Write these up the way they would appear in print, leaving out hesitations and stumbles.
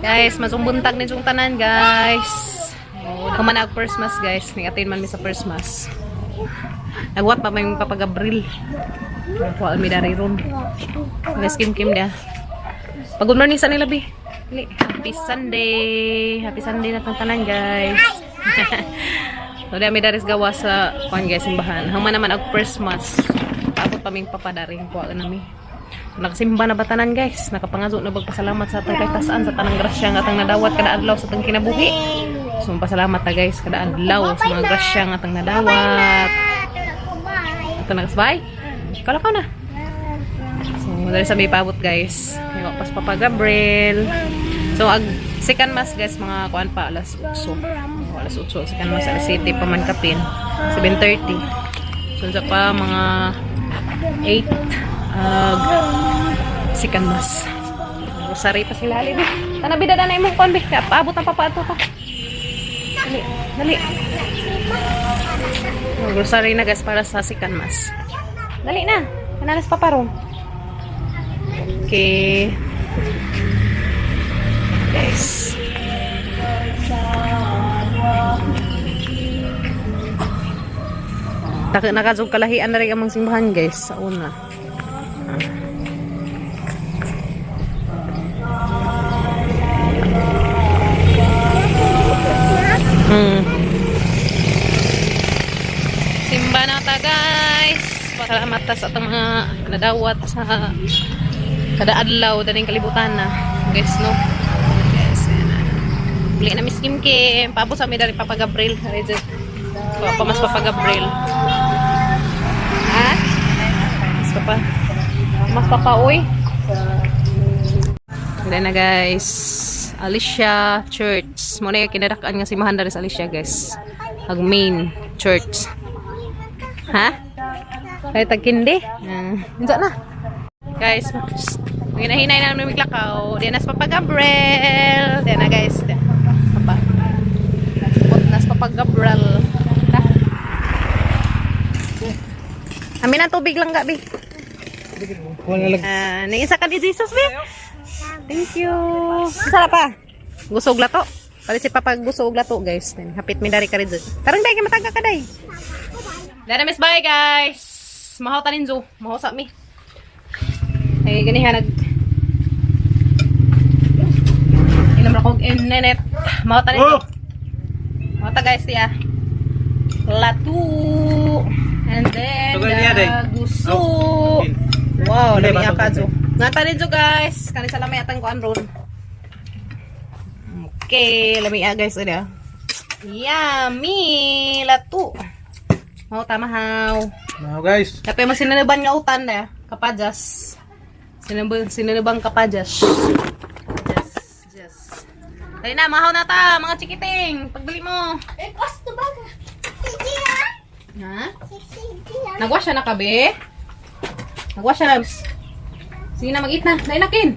Guys, masumbuntag ni yung tanan, guys. Kung manag first mass, guys. Nag-attain man mi sa first mass. Nagwat pa may papagabril. Nagwat mi dari ron. Nag-skim-kim dia. Pag-good morning sa nila, bi. Happy Sunday. Happy Sunday na itong tanan, guys. So, dami daris gawa sa kuhan, guys, simbahan. Hangman naman ang first mass. Paabot pa may papadaring. Kuha nami. Nakasimba na batanan, guys. Nakapangazo na bagpasalamat sa atong kahitasan sa tanang grasya nga atang nadawat kada adlaw sa atong kinabuhi. So pasalamat ta, guys, kada adlaw sa mga grasya nga atong nadawat. Ito nagsabay. Kalakaw na. So dali sa may paabot, guys. Iwa pas Papa Gabriel. So ag second mass, guys, mga kuan pa alas 8. Alas 8 second mass alas 7 pa man kapin. 7:30. So sa pa mga 8 second mass. Rosary pa sila ali. Tanabida na imong kon, bi. Paabot ang papato ko. Dali, dali. Rosary na, guys, para sa second mass. Dali na. Kanalas paparong. Okay. Guys. Nakazog kalahian na rin amang simbahan, guys, sa una. Simba na ta, guys. Pasalamat ta sa atong mga nadawat sa kada adlaw daning kalibutan na, guys, no. Yes, bili na Miss Kim Kim. Paabot sa mi dari Papa Gabriel. Pamas Papa Gabriel. Ha? Mas Papa oy. Ganda na, guys. Alicia Church. Muna yung kinadakaan nga simahan dari sa Alicia, guys. Ang main church. Ha? Kaya tagkindi. Hindi na. Guys, hinahinay na namin miglakaw. Diyan nas Papa Gabriel. Diyan na, guys. Papa. Nas Papa Gabriel. Amin ang tubig lang, gabi. Naisa ka ni Jesus, bi. Thank you. Masarap pa. Gusog lato. Pali si Papa gusog lato, guys. Hapit mi dari ka rin. Tarang day, mataga ka day. Dada, miss, bye, guys. Mahaw tanin zo. Mahaw sa mi. Ay, ganihan nag... Inom na kong nenet. Mahaw tanin zo. Mahaw ta, guys, tiya. Lato. And then, gusto. Wow, dami akadso. Ngata rin zo, guys. Kani sa lamay atang kuan ron. Okay, lamay guys. Udah. Yummy. Lato. Mau tamahaw. Mau, guys. Tapi mas sinanaban nga utan na. Kapajas. Sinanabang kapajas. Just. Dali na, mahaw na ta, mga chikiting. Pagbili mo. Gusto ba? Ha? Nagwash siya na kabe? Nagwash siya na. Sige na, mag-eat na. Nainakin.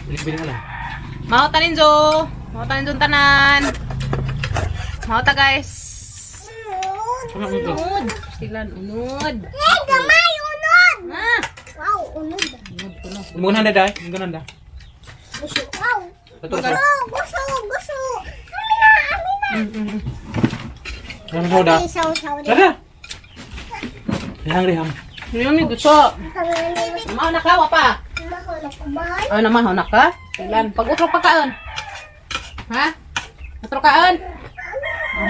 Bili mo lang. Mahal tanin zo. Mahal tanin zo tanan. Mahal ta, guys. Unod. Silan, unod. Gamay, unod! Ha? Wow, unod. Unod ko na. Muna na, day. Muna na. Gusto. Wow. Gusto. Gusto. Amina. Ano mo da? Tara. Rihang. Ngayon may gusto. Mahal na ka, wapa. Ay, naman, na ka? Silan. Pag-utro pa kaon. Ha? Utro kaon?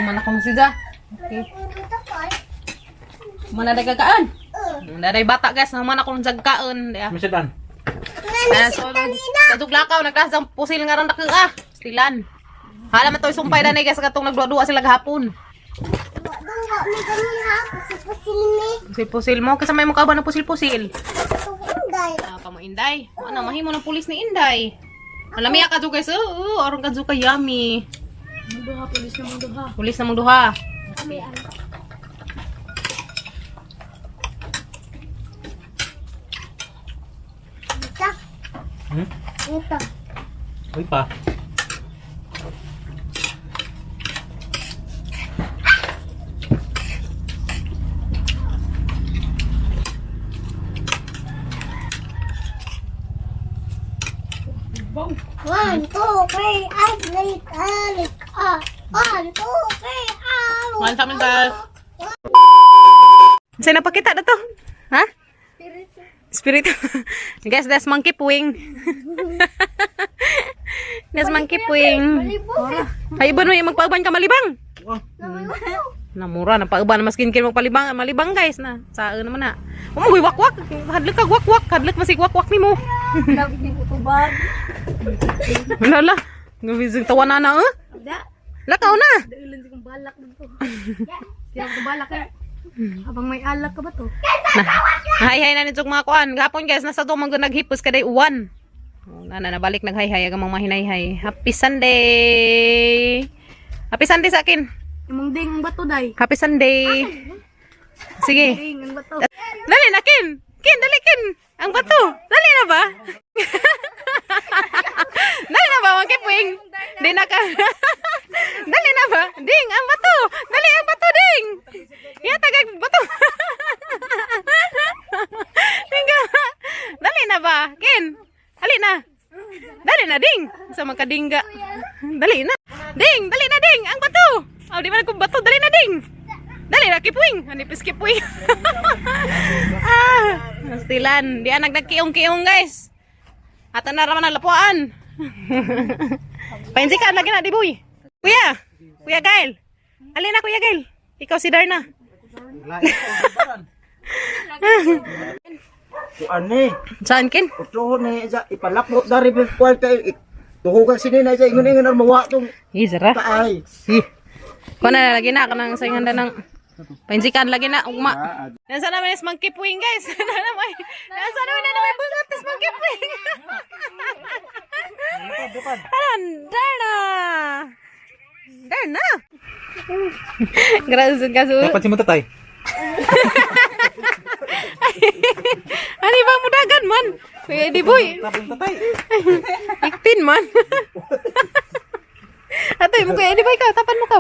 Mana ka mo siya? Okay. Mana day kakaan? Daday bata, guys, nang mana akong jagkaon, dia. Masadan. Kadug lakaw nagkasang pusil nga ron ah. Stilan. Hala man to sumpay danay, guys, katong nagduwa-duwa sila gahapon. Pusil mo kasi may mukha ba ng pusil-pusil? Inday. Pamo Inday. Ano mahimo ng pulis ni Inday? Malami ka jo guys. Orang ka jo ka yummy. Mangduha, pulis na mangduha. Pulis na mong duha. Ito. Hmm? Ito. Uy pa. One, two, three, alik, alik, ah. One, two, three, alik. One time guys. Sa'yo napakita na to? Ha? Spirit. Guys, that's monkey puwing. That's monkey puwing. Ay, iba no yung magpauban ka malibang. Namura, napauban na maskin kin magpalibang. Malibang guys na. Saan naman na. Umagoy, wak-wak. Hadlok ka, wak-wak. Hadlok masig wak-wak ni mo. Lagi din ko tubag. Lala. Ngabizig tawa na na, Lakaw na. Dailan si kong balak dito. Kaya ko balak eh. Habang may alak ka ba to? Hay-hay na nito mga kuan. Gapon guys, nasa doon mga naghipos kaday uwan. Nabalik naghay-hay agang mga hinay-hay. Happy Sunday. Happy Sunday sa akin. Imong ding ang bato day. Happy Sunday. Sige. Ding ang bato. Dali na, Kin. Kin, dali, Kin. Ang bato. Dali na ba? Dali na ba, mga kipwing? Di na ka. Dali na ba? Ding, ang bato. Dali, ang bato, ding. Iya, tagag bato. Dingga. Dali na ba, Kin? Dali na. Dali na, ding. Sa mga kadingga. Dali na. Ding, dali na, ding. Ang bato. Oh, di ba na kong bato? Dali na, ding. Dali na, kipwing. Hanipis kipwing. Nastilan. Di anak nagkiong-kiong, guys. At na raman ang lapuan. Painsikan lagi na, di boy. Kuya. Kuya Gail. Alin na, Kuya Gail. Ikaw si Darna. Ani, Saan, Kin? utuho ni sa ipalakmot dari pagkuan kay tuhugan sini na sa ingon ingon mawa tong Izra. taay. Kung na lagi na, kanang sa handa ng painsikan lagi na, ugma. Nasa naman is monkey puwing, guys. Nasa naman may bunot is monkey puwing. Darna. Darna. Gracias, kaso. Dapat si matatay. Ano ba mudagan man? Kuya di boy. Dapat matatay. Iktin man. Atoy mo kuya di boy ka, tapan mo ka.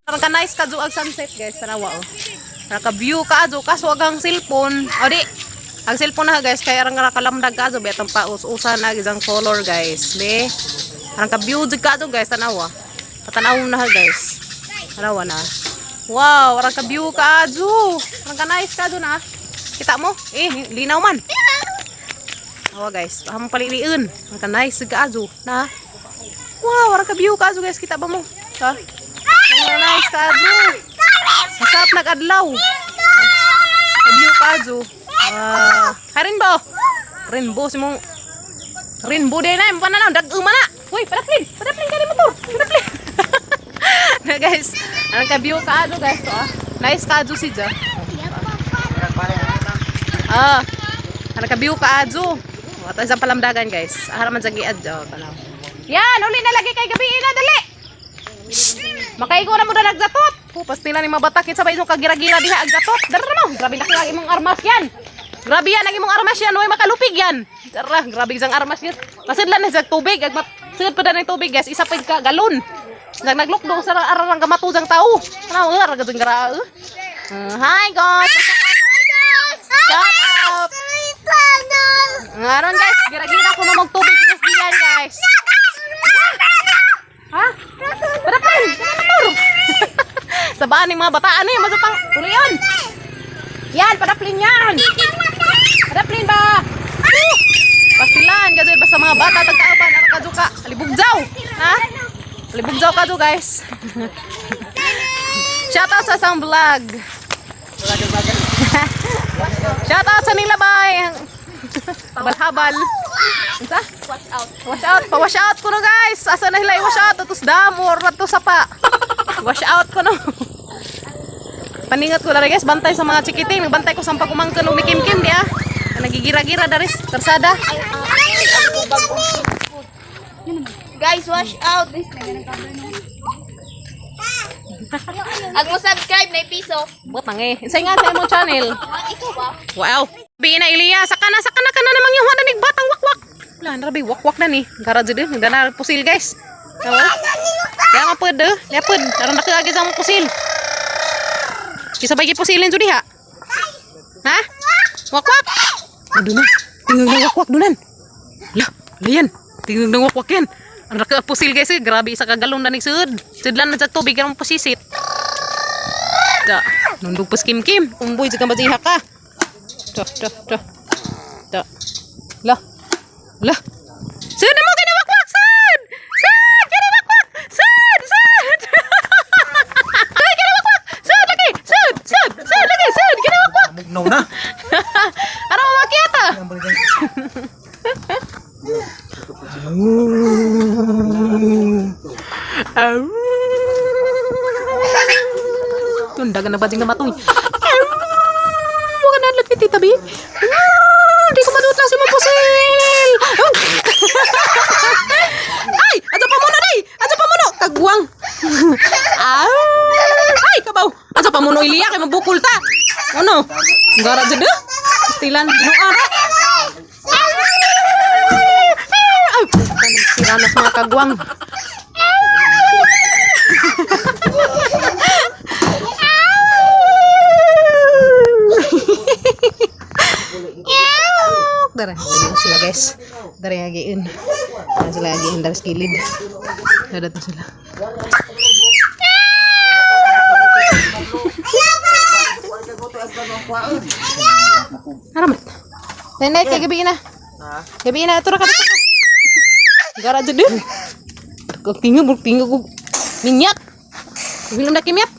Parang ka nice ka ag sunset guys, tanawa oh. Parang ka view ka ajo kaso agang cellphone. O di. Ang cellphone na guys kaya rang kalamdag ka ajo betang paus-usan na isang color guys. Be. Parang ka view jud ka ajo guys, tanawa. Patanaw na ha guys. Tanawa na. Wow, parang ka view ka ajo. Parang ka nice ka ajo na. Kita mo? Linaw man. Oh guys, hamong paliliun. Ang ka nice ka ajo na. Wow, parang ka view ka ajo guys, kita ba mo? Ha? Ang nice ka ajo. Masarap nag-adlaw. Ka view ka ajo. Rainbow. Rainbow si mong Rainbow din na, pananaw dag-u man na. Uy, padaplin ka ni motor. Padaplin. Na guys, ang ka view ka ajo guys, nice ka ajo si Ja. Ano ka view ka ajo. Ato isang palamdagan guys. Haraman sa giad tanaw. Yan, uli na lagi kay gabi na dali. Makaigo na mo na nagzatot. Pupas nila ni mabatakit sabay isong kagira-gira diha agzatot. Dara mo. Grabe laki ang imong armas yan. Grabe yan ang imong armas yan. Way makalupig yan. Dara, grabe isang armas yan. Masidlan na sa tubig. Sigad pa na ng tubig guys. Isa pa ka galon. Naglukdo sa ararang gamatuzang tao. Ano, ragadong gara. Hi guys. Shout out. Ngaron guys, gira-gira ko na magtubig guys diyan guys. Ha? Padapan! Sabaan ng mga bataan eh, masupang tuliyon. Yan, padaplin yan. Padaplin ba? Pastilan, gazil basta mga bata tagkaaban, ano ka ka? Alibugjaw. Ha? Alibugjaw ka do guys. Shout out sa isang vlog. Shout out sa nila bay. Habal-habal. Isa? Wash out. Pa-wash out ko no guys. Asa na sila i-wash out? Atos damor. Atos sapa. Wash out ko no. Paningat ko na guys. Bantay sa mga chikiting. Nagbantay ko sa pagkumangkan. Umikim-kim niya. Nagigira-gira daris. Tersada. Guys, wash out. At mo subscribe na piso. Buat mangi. Say nga sa imong channel. Ikaw ba? Wow. Bi na Ilia, saka na namang yung hana nig batang wakwak. Lan rabi wakwak na ni. Garage de, nagdana pusil guys. Oh. Ya mapod de, lepod. Karon nakaagi sa mong pusil. Bisa bagi pusilin judi ha? Ha? Wakwak. Aduh na. Tinggal ng wakwak dunan. Lah, lian. Tinggal ng wakwak yan. Ang naka pusil guys, grabe isa ka galon na ning sud. Sudlan na sa tubig ang pusisit. Da, nundog pas kim-kim. Umboy jika majiha ka. Da. Lah. Sud mo kini wakwak sud. Sud kini wakwak. Sud. Kini wakwak. Sud lagi. Sud lagi. Sud kini wakwak. Mugnaw na. Ano makiata? Dagan na bajing na matoy. Wala na lagit tabi. Di ko madut lang si mo pusil. Ay, aja pamuno day. Aja pamuno kagwang. Ay, kabaw. Aja pamuno Ilia kay mabukol ta. Ano? Gara jede. Istilan no ara. Siranas mga kagwang. Dari sila guys. Dari agiin. Dari sila agiin dari skilid. Ada tuh sila. Aramat. Nenek kayak gabi na. Gabi na turun ka. Gara jede. Kok tinggal ko minyak. Belum dak minyak.